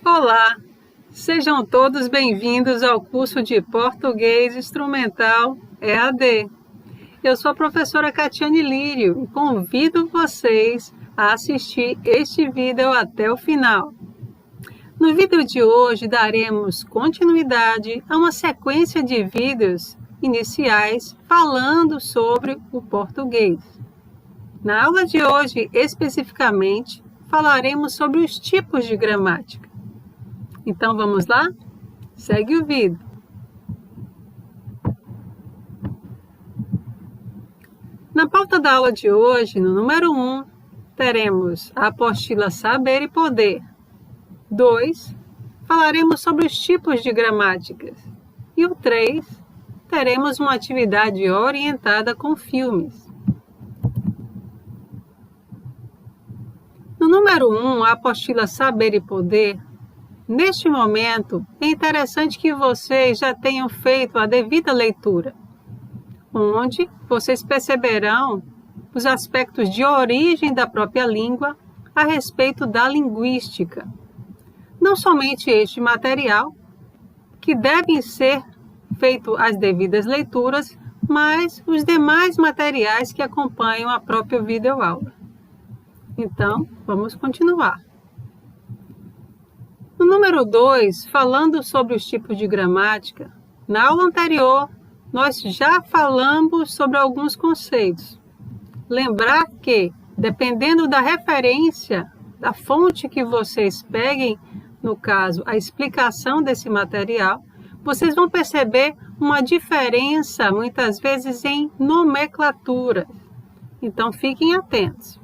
Olá, sejam todos bem-vindos ao curso de Português Instrumental EAD. Eu sou a professora Catiane Lírio e convido vocês a assistir este vídeo até o final. No vídeo de hoje daremos continuidade a uma sequência de vídeos iniciais falando sobre o português. Na aula de hoje, especificamente, falaremos sobre os tipos de gramática. Então, vamos lá? Segue o vídeo. Na pauta da aula de hoje, no número 1, teremos a apostila Saber e Poder. 2, falaremos sobre os tipos de gramáticas. E o 3, teremos uma atividade orientada com filmes. No número 1, a apostila Saber e Poder, neste momento, é interessante que vocês já tenham feito a devida leitura, onde vocês perceberão os aspectos de origem da própria língua a respeito da linguística. Não somente este material, que devem ser feitas as devidas leituras, mas os demais materiais que acompanham a própria videoaula. Então, vamos continuar. No número 2, falando sobre os tipos de gramática, na aula anterior, nós já falamos sobre alguns conceitos. Lembrar que, dependendo da referência, da fonte que vocês peguem, no caso, a explicação desse material, vocês vão perceber uma diferença, muitas vezes, em nomenclatura. Então, fiquem atentos.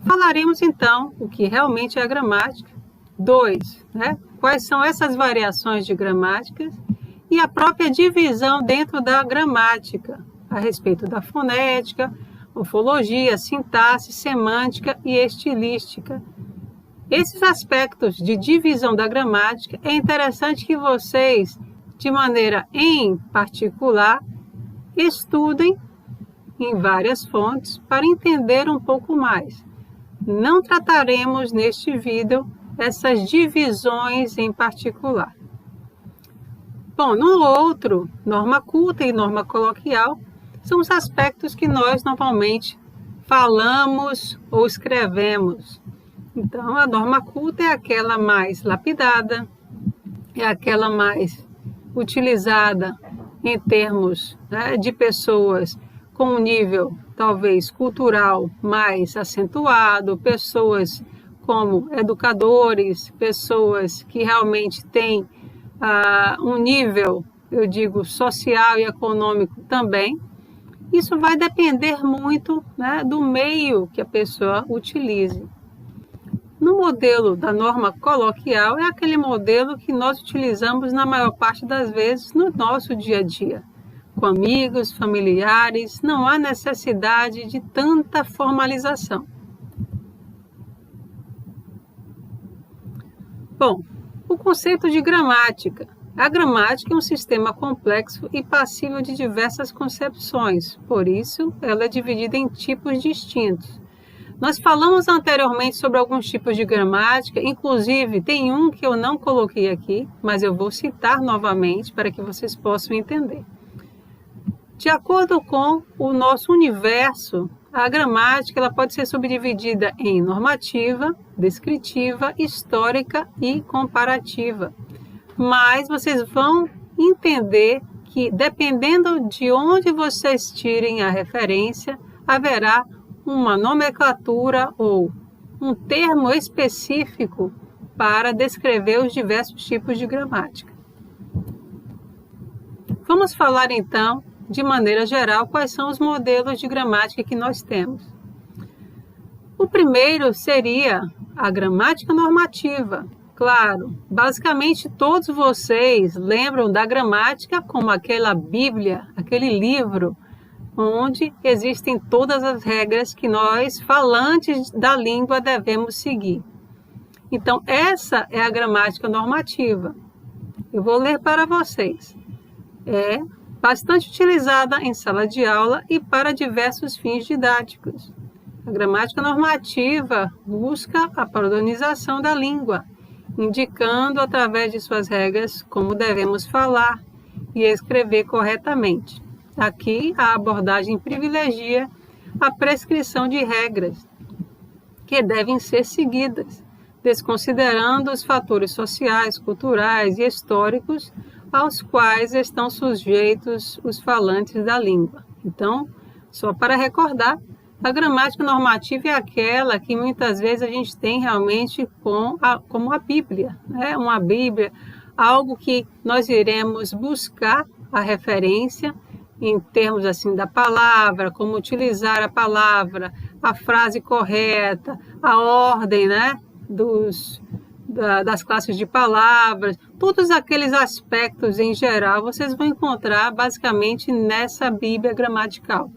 Falaremos, então, o que realmente é a gramática. 2, quais são essas variações de gramáticas e a própria divisão dentro da gramática, a respeito da fonética, morfologia, sintaxe, semântica e estilística. Esses aspectos de divisão da gramática é interessante que vocês, de maneira em particular, estudem em várias fontes para entender um pouco mais. Não trataremos neste vídeo essas divisões em particular. Bom, no outro, norma culta e norma coloquial, são os aspectos que nós normalmente falamos ou escrevemos. Então, a norma culta é aquela mais lapidada, é aquela mais utilizada em termos de pessoas com um nível, talvez, cultural mais acentuado, pessoas como educadores, pessoas que realmente têm um nível, eu digo, social e econômico também. Isso vai depender muito do meio que a pessoa utilize. No modelo da norma coloquial, é aquele modelo que nós utilizamos na maior parte das vezes no nosso dia a dia. Com amigos, familiares, não há necessidade de tanta formalização. Bom, o conceito de gramática. A gramática é um sistema complexo e passível de diversas concepções, por isso ela é dividida em tipos distintos. Nós falamos anteriormente sobre alguns tipos de gramática, inclusive tem um que eu não coloquei aqui, mas eu vou citar novamente para que vocês possam entender. De acordo com o nosso universo, a gramática ela pode ser subdividida em normativa, descritiva, histórica e comparativa. Mas vocês vão entender que, dependendo de onde vocês tirem a referência, haverá uma nomenclatura ou um termo específico para descrever os diversos tipos de gramática. Vamos falar, então, de maneira geral, quais são os modelos de gramática que nós temos. O primeiro seria a gramática normativa. Claro, basicamente todos vocês lembram da gramática como aquela Bíblia, aquele livro onde existem todas as regras que nós, falantes da língua, devemos seguir. Então, essa é a gramática normativa. Eu vou ler para vocês. É bastante utilizada em sala de aula e para diversos fins didáticos. A gramática normativa busca a padronização da língua, indicando através de suas regras como devemos falar e escrever corretamente. Aqui, a abordagem privilegia a prescrição de regras que devem ser seguidas, desconsiderando os fatores sociais, culturais e históricos aos quais estão sujeitos os falantes da língua. Então, só para recordar, a gramática normativa é aquela que muitas vezes a gente tem realmente como a Bíblia, né? Uma Bíblia, algo que nós iremos buscar a referência em termos assim da palavra, como utilizar a palavra, a frase correta, a ordem, né? Das classes de palavras, todos aqueles aspectos em geral vocês vão encontrar basicamente nessa Bíblia gramatical.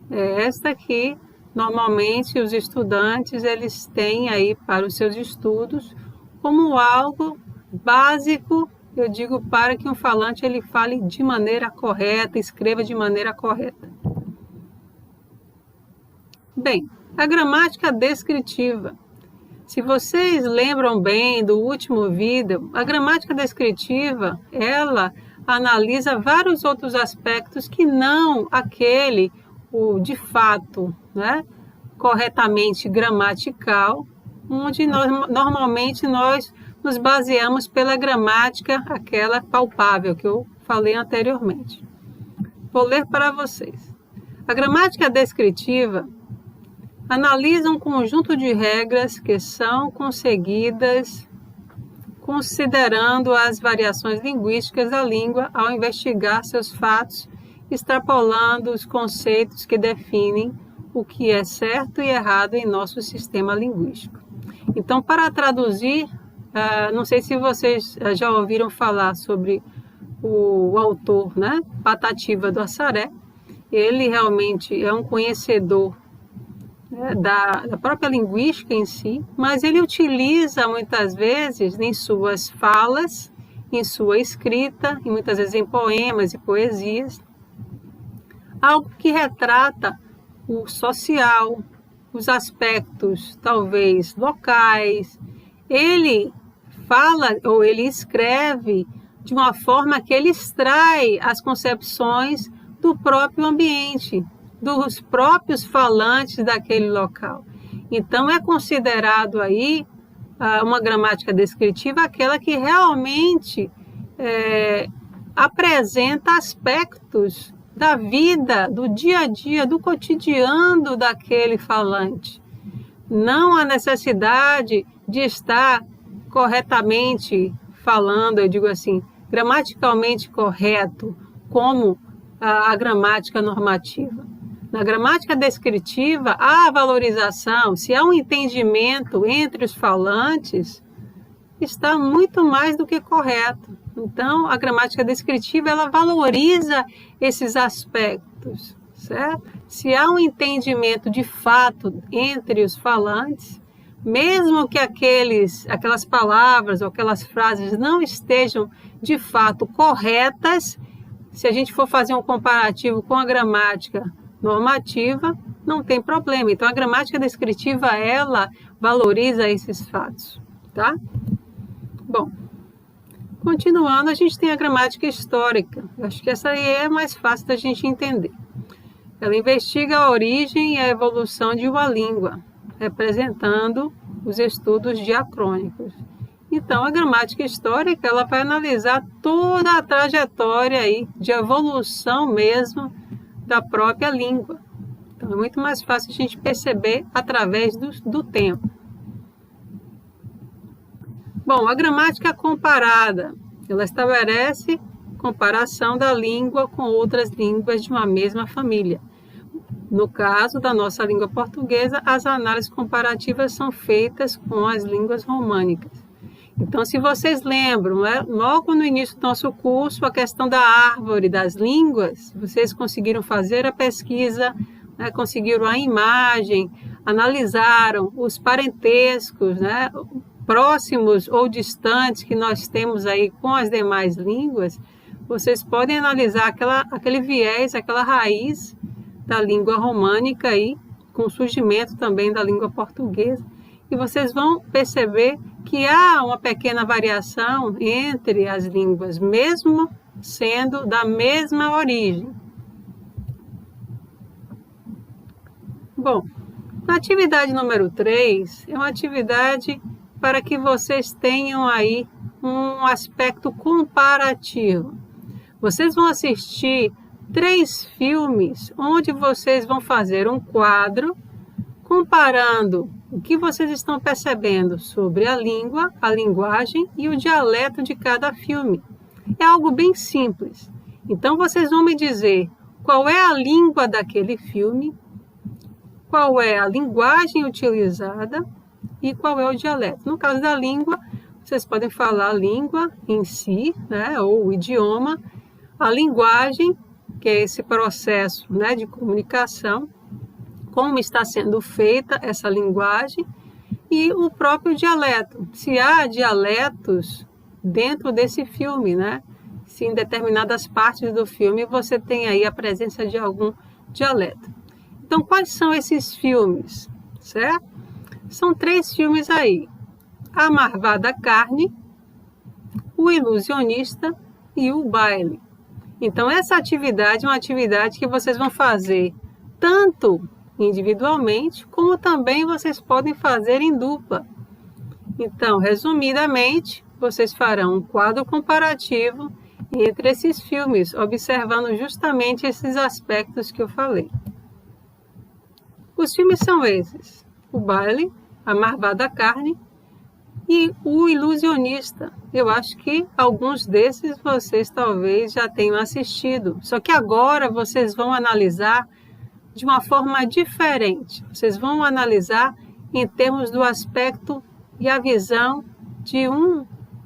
É esta que normalmente os estudantes eles têm aí para os seus estudos como algo básico, eu digo, para que um falante ele fale de maneira correta, escreva de maneira correta. Bem, a gramática descritiva. Se vocês lembram bem do último vídeo, a gramática descritiva, ela analisa vários outros aspectos que não aquele, o de fato, né, corretamente gramatical, onde normalmente nós nos baseamos pela gramática, aquela palpável que eu falei anteriormente. Vou ler para vocês. A gramática descritiva analisa um conjunto de regras que são conseguidas considerando as variações linguísticas da língua ao investigar seus fatos, extrapolando os conceitos que definem o que é certo e errado em nosso sistema linguístico. Então, para traduzir, não sei se vocês já ouviram falar sobre o autor, né, Patativa do Assaré. Ele realmente é um conhecedor da própria linguística em si, mas ele utiliza muitas vezes em suas falas, em sua escrita, e muitas vezes em poemas e poesias, algo que retrata o social, os aspectos talvez locais. Ele fala ou ele escreve de uma forma que ele extrai as concepções do próprio ambiente, dos próprios falantes daquele local. Então, é considerado aí uma gramática descritiva aquela que realmente apresenta aspectos da vida, do dia a dia, do cotidiano daquele falante. Não a necessidade de estar corretamente falando, eu digo assim, gramaticalmente correto, como a gramática normativa. Na gramática descritiva, há valorização, se há um entendimento entre os falantes, está muito mais do que correto. Então, a gramática descritiva, ela valoriza esses aspectos, certo? Se há um entendimento de fato entre os falantes, mesmo que aquelas palavras ou aquelas frases não estejam de fato corretas, se a gente for fazer um comparativo com a gramática normativa, não tem problema. Então, a gramática descritiva, ela valoriza esses fatos, tá? Bom, continuando, a gente tem a gramática histórica. Eu acho que essa aí é mais fácil da gente entender. Ela investiga a origem e a evolução de uma língua, representando os estudos diacrônicos. Então, a gramática histórica, ela vai analisar toda a trajetória aí de evolução mesmo da própria língua. Então, é muito mais fácil a gente perceber através do tempo. Bom, a gramática comparada, ela estabelece comparação da língua com outras línguas de uma mesma família. No caso da nossa língua portuguesa, as análises comparativas são feitas com as línguas românicas. Então, se vocês lembram, logo no início do nosso curso, a questão da árvore das línguas, vocês conseguiram fazer a pesquisa, né, conseguiram a imagem, analisaram os parentescos, né, próximos ou distantes que nós temos aí com as demais línguas. Vocês podem analisar aquele viés, aquela raiz da língua românica aí, com o surgimento também da língua portuguesa. E vocês vão perceber que há uma pequena variação entre as línguas, mesmo sendo da mesma origem. Bom, a atividade número 3 é uma atividade para que vocês tenham aí um aspecto comparativo. Vocês vão assistir 3 filmes onde vocês vão fazer um quadro comparando o que vocês estão percebendo sobre a língua, a linguagem e o dialeto de cada filme. É algo bem simples. Então, vocês vão me dizer qual é a língua daquele filme, qual é a linguagem utilizada e qual é o dialeto. No caso da língua, vocês podem falar a língua em si, né, ou o idioma, a linguagem, que é esse processo, né, de comunicação, como está sendo feita essa linguagem, e o próprio dialeto. Se há dialetos dentro desse filme, né? Se em determinadas partes do filme você tem aí a presença de algum dialeto. Então, quais são esses filmes, certo? São 3 filmes aí: A Marvada Carne, O Ilusionista e O Baile. Então, essa atividade é uma atividade que vocês vão fazer tanto individualmente, como também vocês podem fazer em dupla. Então, resumidamente, vocês farão um quadro comparativo entre esses filmes, observando justamente esses aspectos que eu falei. Os filmes são esses: O Baile, A Marvada Carne e O Ilusionista. Eu acho que alguns desses vocês talvez já tenham assistido, só que agora vocês vão analisar de uma forma diferente. Vocês vão analisar em termos do aspecto e a visão de um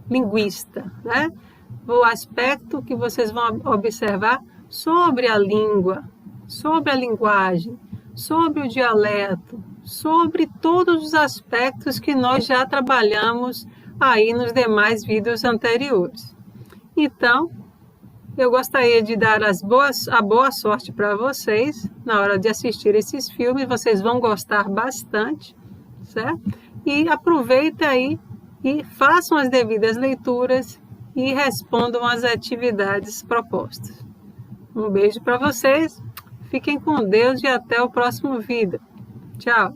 linguista, né? O aspecto que vocês vão observar sobre a língua, sobre a linguagem, sobre o dialeto, sobre todos os aspectos que nós já trabalhamos aí nos demais vídeos anteriores. Então, eu gostaria de dar a boa sorte para vocês na hora de assistir esses filmes. Vocês vão gostar bastante, certo? E aproveitem aí e façam as devidas leituras e respondam às atividades propostas. Um beijo para vocês, fiquem com Deus e até o próximo vídeo. Tchau!